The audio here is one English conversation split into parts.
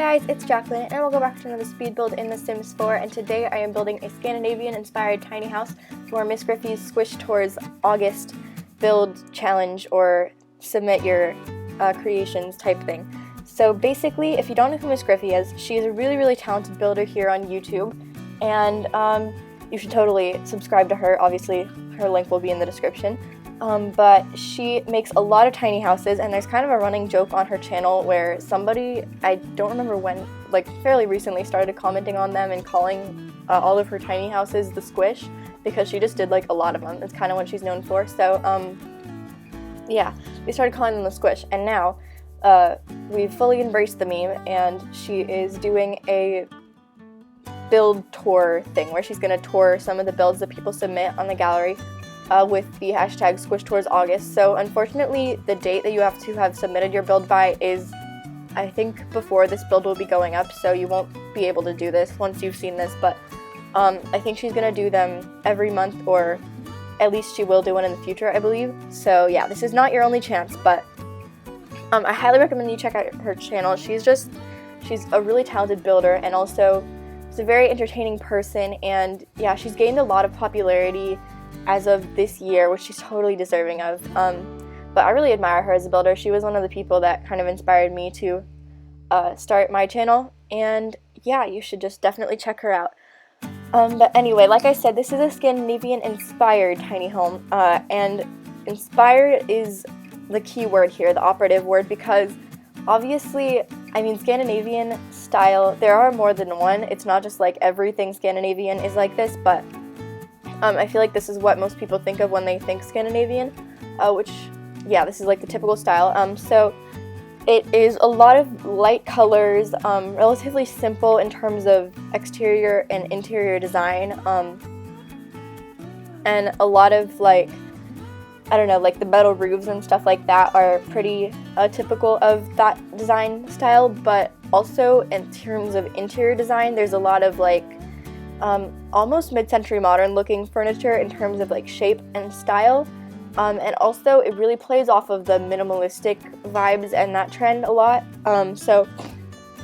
guys, it's Jacqueline, and we'll go back to another speed build in The Sims 4, and today I am building a Scandinavian-inspired tiny house for Msgryphi's Squish Tours August build challenge, or submit your creations type thing. So basically, if you don't know who Msgryphi is, she is a really talented builder here on YouTube, and you should totally subscribe to her. Obviously, her link will be in the description. But she makes a lot of tiny houses, and there's kind of a running joke on her channel where somebody, I don't remember when, like fairly recently, started commenting on them and calling all of her tiny houses the Squish, because she just did like a lot of them. It's kind of what she's known for. So yeah, they started calling them the Squish, and now we've fully embraced the meme, and she is doing a build tour thing where she's going to tour some of the builds that people submit on the gallery with the hashtag SquishToursAugust. So unfortunately, the date that you have to have submitted your build by is, I think, before this build will be going up, so you won't be able to do this once you've seen this, but I think she's going to do them every month, or at least she will do one in the future, I believe. So yeah, this is not your only chance, but I highly recommend you check out her channel. She's a really talented builder, and also she's a very entertaining person, and yeah, she's gained a lot of popularity as of this year, which she's totally deserving of. But I really admire her as a builder. She was one of the people that kind of inspired me to start my channel, and yeah, you should just definitely check her out. But anyway, like I said, this is a Scandinavian-inspired tiny home, and inspired is the key word here, the operative word, because obviously, I mean, Scandinavian style, there are more than one. It's not just like everything Scandinavian is like this, but I feel like this is what most people think of when they think Scandinavian, which, yeah, this is like the typical style. So it is a lot of light colors, relatively simple in terms of exterior and interior design, and a lot of, like, I don't know, like the metal roofs and stuff like that are pretty typical of that design style, but also in terms of interior design, there's a lot of like almost mid-century modern looking furniture in terms of like shape and style, and also it really plays off of the minimalistic vibes and that trend a lot. So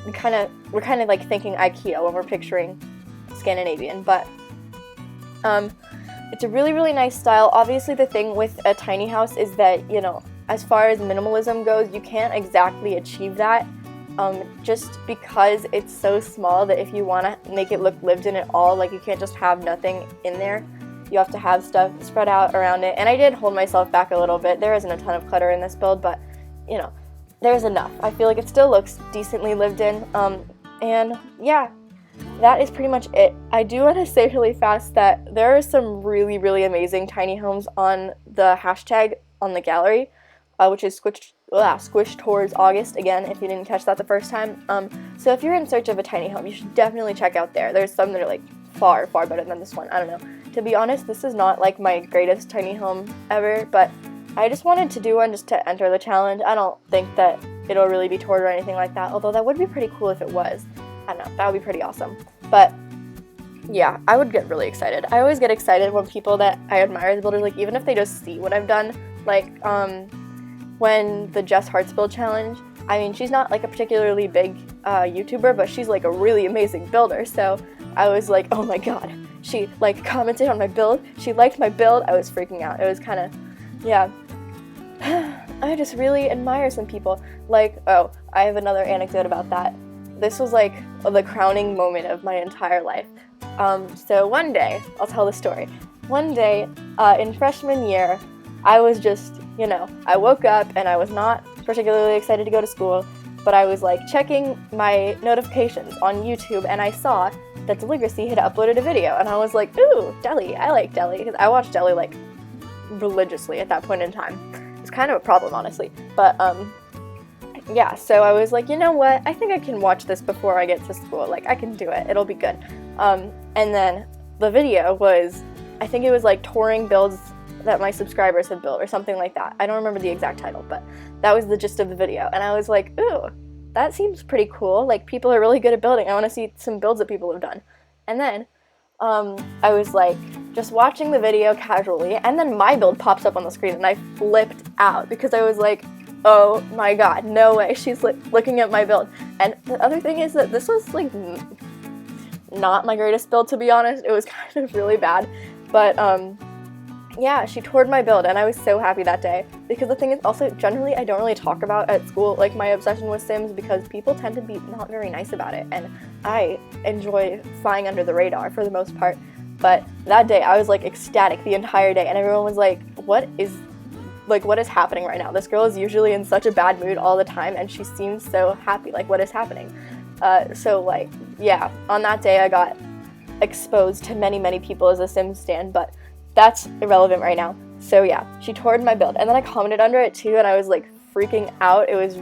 we're kind of like thinking IKEA when we're picturing Scandinavian, but it's a really nice style. Obviously, the thing with a tiny house is that, you know, as far as minimalism goes, you can't exactly achieve that. Just because it's so small that if you want to make it look lived in at all, like, you can't just have nothing in there. You have to have stuff spread out around it, and I did hold myself back a little bit. There isn't a ton of clutter in this build, but, you know, there's enough. I feel like it still looks decently lived in, and yeah, that is pretty much it. I do want to say really fast that there are some really amazing tiny homes on the hashtag on the gallery, which is Squish Tours August, again, if you didn't catch that the first time. So if you're in search of a tiny home, you should definitely check out there. There's some that are like far better than this one. I don't know. To be honest, this is not like my greatest tiny home ever, but I just wanted to do one just to enter the challenge. I don't think that it'll really be toured or anything like that, although that would be pretty cool if it was. I don't know, that would be pretty awesome. But yeah, I would get really excited. I always get excited when people that I admire as builders, like, even if they just see what I've done, like when the Jess Hearts build challenge, I mean, she's not like a particularly big YouTuber, but she's like a really amazing builder, so I was like, oh my god, she like commented on my build, she liked my build. I was freaking out. It was kind of, yeah, I just really admire some people. Like, oh, I have another anecdote about that. This was like the crowning moment of my entire life. So one day, I'll tell the story. One day in freshman year, I was just, you know, I woke up and I was not particularly excited to go to school, but I was like checking my notifications on YouTube, and I saw that Deligracy had uploaded a video, and I was like, ooh, Deli, I like Deli, because I watched Deli like religiously at that point in time. It's kind of a problem, honestly, but yeah, so I was like, you know what, I think I can watch this before I get to school, like, I can do it, it'll be good. And then the video was, I think it was like touring builds that my subscribers had built or something like that. I don't remember the exact title, but that was the gist of the video, and I was like, ooh, that seems pretty cool, like, people are really good at building, I want to see some builds that people have done. And then I was like just watching the video casually, and then my build pops up on the screen, and I flipped out because I was like, oh my god, no way, she's looking at my build. And the other thing is that this was like not my greatest build, to be honest. It was kind of really bad, but yeah, she toured my build, and I was so happy that day, because the thing is also, generally I don't really talk about at school like my obsession with Sims, because people tend to be not very nice about it, and I enjoy flying under the radar for the most part. But that day I was like ecstatic the entire day, and everyone was like, what is happening right now? This girl is usually in such a bad mood all the time, and she seems so happy, like what is happening? So like, yeah, on that day I got exposed to many people as a Sims stan, but that's irrelevant right now. So yeah, she toured my build, and then I commented under it too, and I was like freaking out. It was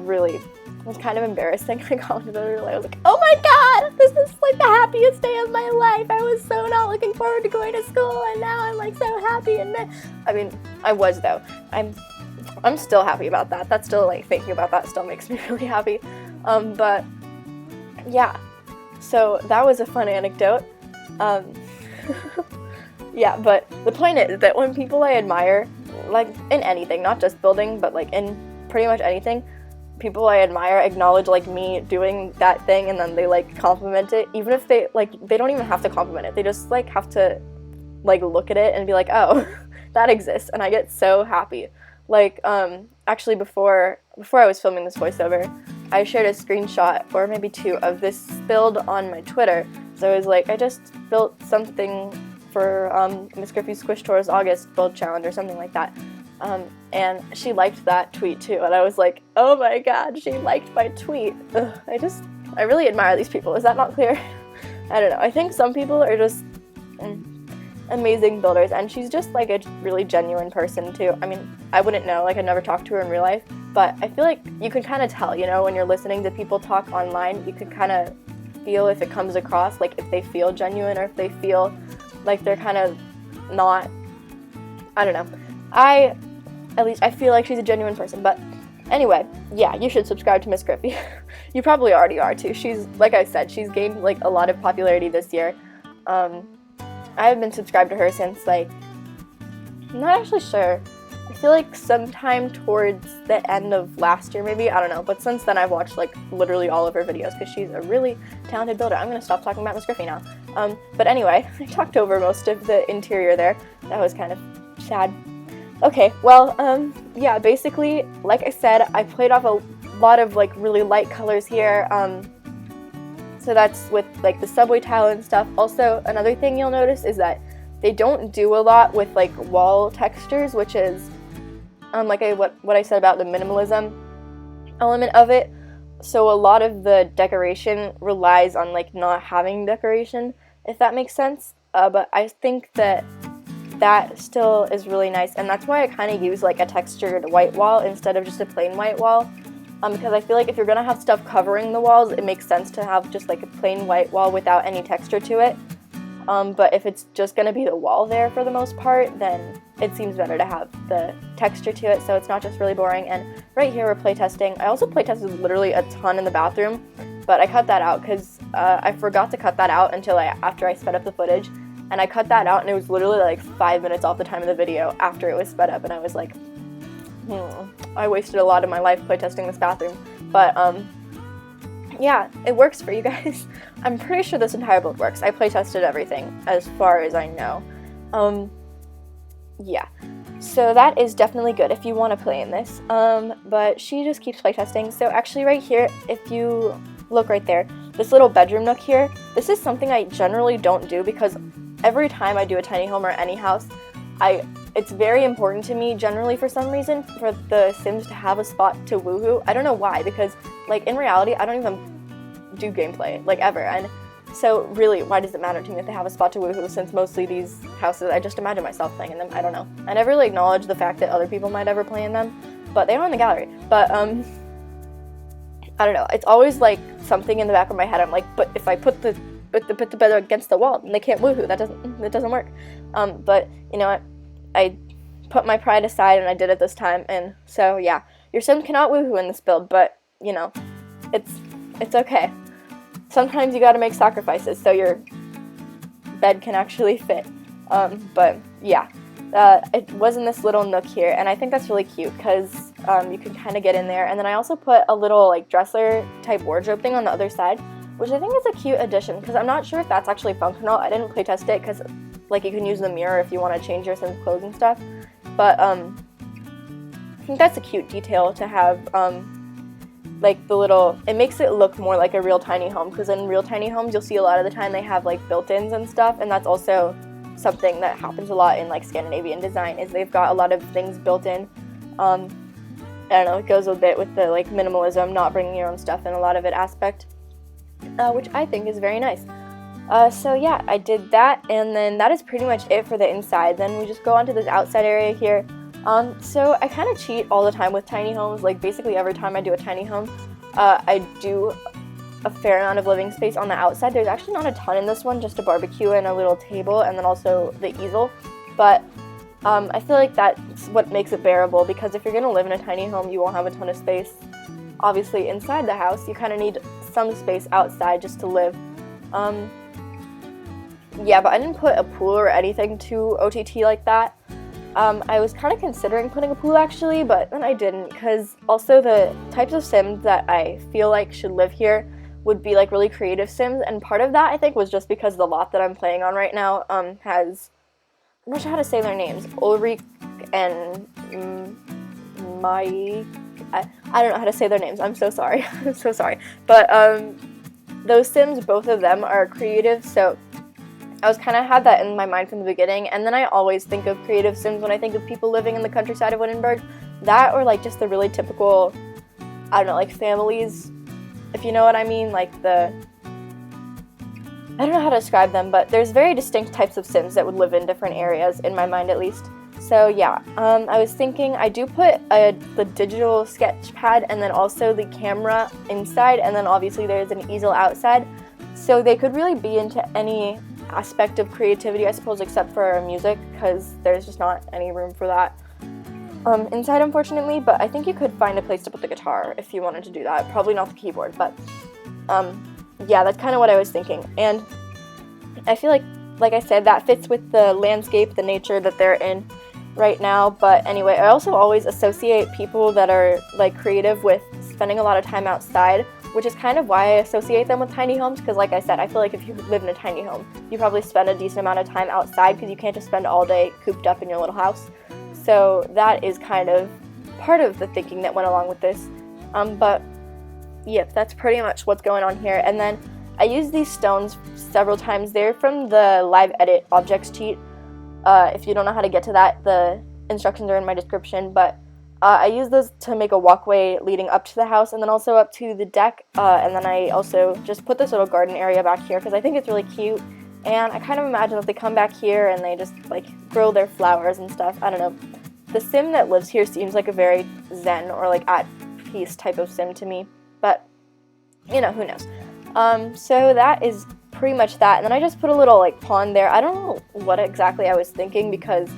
kind of embarrassing. I commented under it, I was like, oh my god, this is like the happiest day of my life. I was so not looking forward to going to school, and now I'm like so happy. And I mean, I was though. I'm still happy about that. That's still, like, thinking about that still makes me really happy. But yeah, so that was a fun anecdote. Yeah, but the point is that when people I admire, like in anything, not just building, but like in pretty much anything, people I admire acknowledge like me doing that thing, and then they like compliment it, even if they don't even have to compliment it. They just like have to like look at it and be like, oh, that exists, and I get so happy. Like, actually before I was filming this voiceover, I shared a screenshot, or maybe two, of this build on my Twitter. So it was like, I just built something for Msgryphi Squish Tours August build challenge or something like that. And she liked that tweet too, and I was like, oh my god, she liked my tweet. Ugh, I really admire these people. Is that not clear? I don't know. I think some people are just amazing builders, and she's just like a really genuine person too. I mean, I wouldn't know, like I never talked to her in real life, but I feel like you can kind of tell, you know, when you're listening to people talk online, you can kind of feel if it comes across, like if they feel genuine or if they feel like they're kind of not, I don't know. At least I feel like she's a genuine person. But anyway, yeah, you should subscribe to Msgryphi. You probably already are too. She's, like I said, she's gained like a lot of popularity this year. I have been subscribed to her since, like, I'm not actually sure. I feel like sometime towards the end of last year, maybe, I don't know. But since then I've watched like literally all of her videos, because she's a really talented builder. I'm gonna stop talking about Msgryphi now. But anyway, I talked over most of the interior there. That was kind of sad. Okay, well, yeah, basically, like I said, I played off a lot of like really light colors here. So that's with like the subway tile and stuff. Also, another thing you'll notice is that they don't do a lot with like wall textures, which is like what I said about the minimalism element of it. So a lot of the decoration relies on like not having decoration, if that makes sense. But I think that still is really nice, and that's why I kind of use like a textured white wall instead of just a plain white wall. Because I feel like if you're gonna have stuff covering the walls, it makes sense to have just like a plain white wall without any texture to it. But if it's just gonna be the wall there for the most part, then it seems better to have the texture to it, so it's not just really boring. And right here we're playtesting. I also playtested literally a ton in the bathroom, but I cut that out because I forgot to cut that out until after I sped up the footage. And I cut that out, and it was literally like 5 minutes off the time of the video after it was sped up, and I was like, I wasted a lot of my life playtesting this bathroom. But yeah, it works for you guys. I'm pretty sure this entire build works. I playtested everything as far as I know. Yeah, so that is definitely good if you want to play in this. But she just keeps playtesting. So actually right here, if you look right there, this little bedroom nook here, this is something I generally don't do, because every time I do a tiny home or any house, it's very important to me, generally for some reason, for the Sims to have a spot to woohoo. I don't know why, because like in reality, I don't even do gameplay, like ever. And so really, why does it matter to me if they have a spot to woohoo, since mostly these houses, I just imagine myself playing in them. I don't know. I never really acknowledge the fact that other people might ever play in them, but they are in the gallery. But I don't know. It's always like something in the back of my head. I'm like, but if I put the bed against the wall, and they can't woohoo. That doesn't work. But you know what? I put my pride aside, and I did it this time. And so yeah, your Sim cannot woohoo in this build, but you know, it's okay. Sometimes you gotta make sacrifices so your bed can actually fit. But yeah, it was in this little nook here, and I think that's really cute because you can kind of get in there. And then I also put a little like dresser type wardrobe thing on the other side, which I think is a cute addition because I'm not sure if that's actually functional. I didn't play test it because like you can use the mirror if you want to change your Sims clothes and stuff. But I think that's a cute detail to have. Like the little, it makes it look more like a real tiny home, because in real tiny homes you'll see a lot of the time they have like built-ins and stuff, and that's also something that happens a lot in like Scandinavian design, is they've got a lot of things built in. I don't know, it goes a bit with the like minimalism, not bringing your own stuff in a lot of it aspect, which I think is very nice. So yeah, I did that, and then that is pretty much it for the inside. Then we just go on to this outside area here. So I kind of cheat all the time with tiny homes. Like basically every time I do a tiny home, I do a fair amount of living space on the outside. There's actually not a ton in this one, just a barbecue and a little table, and then also the easel. But I feel like that's what makes it bearable, because if you're going to live in a tiny home, you won't have a ton of space. Obviously inside the house, you kind of need some space outside just to live. Yeah, but I didn't put a pool or anything to OTT like that. I was kind of considering putting a pool actually, but then I didn't, because also the types of Sims that I feel like should live here would be like really creative Sims, and part of that I think was just because the lot that I'm playing on right now has, I'm not sure how to say their names, Ulrich and I don't know how to say their names, I'm so sorry, I'm so sorry, but those Sims, both of them are creative, so I was kind of had that in my mind from the beginning, and then I always think of creative Sims when I think of people living in the countryside of Wittenberg. That, or like just the really typical, I don't know, like families, if you know what I mean, like I don't know how to describe them, but there's very distinct types of Sims that would live in different areas, in my mind at least. So yeah, I was thinking I do put the digital sketch pad and then also the camera inside, and then obviously there's an easel outside, so they could really be into any aspect of creativity, I suppose, except for music, because there's just not any room for that inside, unfortunately. But I think you could find a place to put the guitar if you wanted to do that. Probably not the keyboard, but yeah, that's kind of what I was thinking. And I feel like I said, that fits with the landscape, the nature that they're in right now. But anyway, I also always associate people that are like creative with spending a lot of time outside, which is kind of why I associate them with tiny homes, because like I said, I feel like if you live in a tiny home, you probably spend a decent amount of time outside, because you can't just spend all day cooped up in your little house. So that is kind of part of the thinking that went along with this. But yep, that's pretty much what's going on here. And then I used these stones several times. They're from the Live Edit Objects cheat. If you don't know how to get to that, the instructions are in my description, but I use those to make a walkway leading up to the house and then also up to the deck, and then I also just put this little garden area back here because I think it's really cute, and I kind of imagine that they come back here and they just like grow their flowers and stuff. I don't know. The Sim that lives here seems like a very zen or like at peace type of Sim to me, but you know, who knows. So that is pretty much that, and then I just put a little like pond there. I don't know what exactly I was thinking, because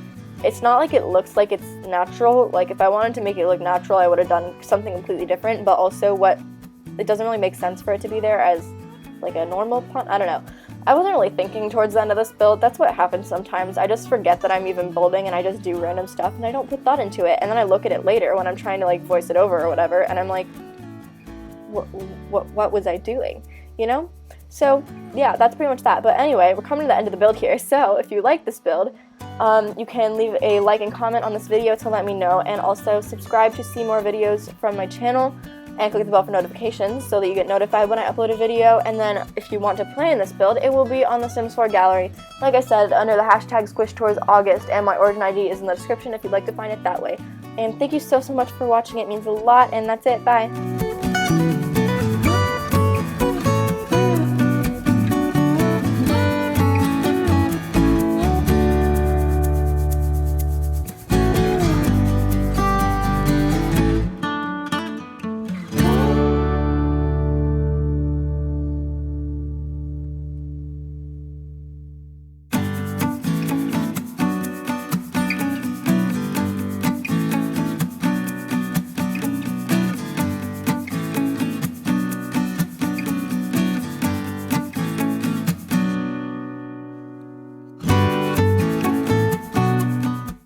it's not like it looks like it's natural. Like if I wanted to make it look natural, I would have done something completely different, but also it doesn't really make sense for it to be there as like a normal pond. I don't know. I wasn't really thinking towards the end of this build. That's what happens sometimes. I just forget that I'm even building and I just do random stuff and I don't put thought into it, and then I look at it later when I'm trying to like voice it over or whatever, and I'm like, what was I doing, you know? So yeah, that's pretty much that. But anyway, we're coming to the end of the build here, so if you like this build, you can leave a like and comment on this video to let me know, and also subscribe to see more videos from my channel, and click the bell for notifications so that you get notified when I upload a video. And then if you want to play in this build, it will be on the Sims 4 gallery, like I said, under the hashtag SquishToursAugust, and my origin ID is in the description if you'd like to find it that way. And thank you so much for watching. It means a lot, and that's it. Bye!